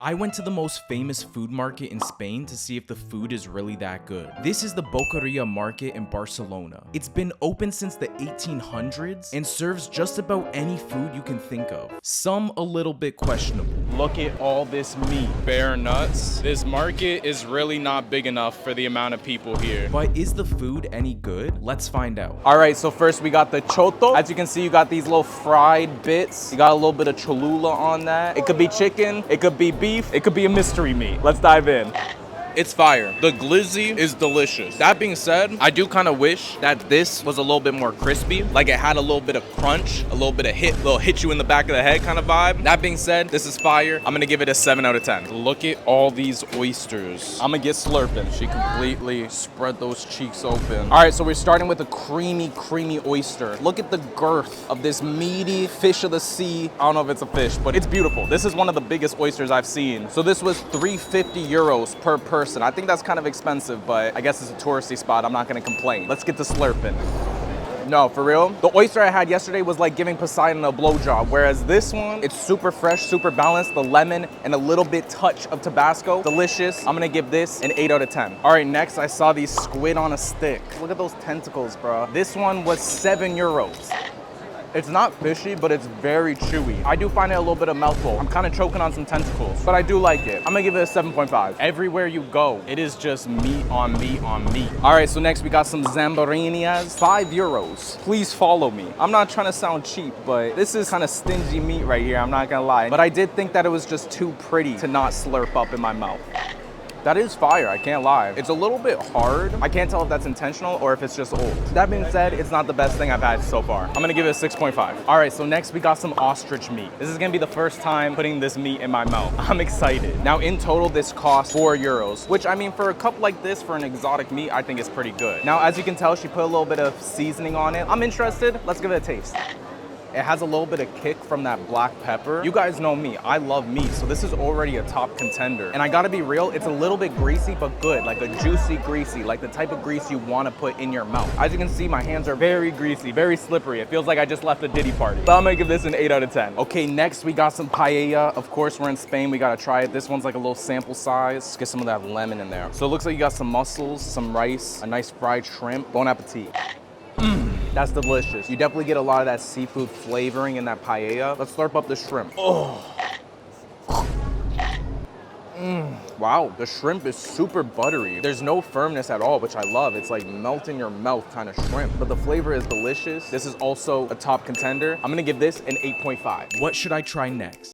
I went to the most famous food market in Spain to see if the food is really that good. This is the Boqueria market in Barcelona. It's been open since the 1800s and serves just about any food you can think of. Some a little bit questionable. Look at all this meat. Bare nuts. This market is really not big enough for the amount of people here. But is the food any good? Let's find out. All right, so first we got the choto. As you can see, you got these little fried bits. You got a little bit of cholula on that. It could be chicken, it could be beef, it could be a mystery meat. Let's dive in. It's fire. The glizzy is delicious. That being said, I do kind of wish that this was a little bit more crispy. Like it had a little bit of crunch, a little bit of hit you in the back of the head kind of vibe. That being said, this is fire. I'm gonna give it a 7 out of 10. Look at all these oysters. I'm gonna get slurping. She completely spread those cheeks open. All right, so we're starting with a creamy oyster. Look at the girth of this meaty fish of the sea. I don't know if it's a fish, but it's beautiful. This is one of the biggest oysters I've seen. So this was 350 euros per person. I think that's kind of expensive, but I guess it's a touristy spot. I'm not gonna complain. Let's get to slurping. No, for real. The oyster I had yesterday was like giving Poseidon a blowjob, whereas this one, it's super fresh, super balanced. The lemon and a little bit touch of Tabasco. Delicious. I'm gonna give this an 8 out of 10. All right, next I saw these squid on a stick. Look at those tentacles, bro. This one was 7 euros. It's not fishy, but it's very chewy. I do find it a little bit of mouthful. I'm kind of choking on some tentacles, but I do like it. I'm gonna give it a 7.5. Everywhere you go, it is just meat on meat on meat. All right, so next we got some zambarinias, 5 euros. Please follow me. I'm not trying to sound cheap, but this is kind of stingy meat right here, I'm not gonna lie. But I did think that it was just too pretty to not slurp up in my mouth. That is fire, I can't lie. It's a little bit hard. I can't tell if that's intentional or if it's just old. That being said, it's not the best thing I've had so far. I'm gonna give it a 6.5. All right, so next we got some ostrich meat. This is gonna be the first time putting this meat in my mouth. I'm excited. Now in total, this costs 4 euros, which I mean, for a cup like this, for an exotic meat, I think is pretty good. Now, as you can tell, she put a little bit of seasoning on it. I'm interested, let's give it a taste. It has a little bit of kick from that black pepper. You guys know me, I love meat, so this is already a top contender. And I gotta be real, it's a little bit greasy, but good, like a juicy greasy, like the type of grease you wanna put in your mouth. As you can see, my hands are very greasy, very slippery. It feels like I just left a Diddy party. But I'm gonna give this an 8 out of 10. Okay, next we got some paella. Of course, we're in Spain, we gotta try it. This one's like a little sample size. Let's get some of that lemon in there. So it looks like you got some mussels, some rice, a nice fried shrimp. Bon appetit. That's delicious. You definitely get a lot of that seafood flavoring in that paella. Let's slurp up the shrimp. Oh. Wow, the shrimp is super buttery. There's no firmness at all, which I love. It's like melt in your mouth kind of shrimp, but the flavor is delicious. This is also a top contender. I'm gonna give this an 8.5. What should I try next?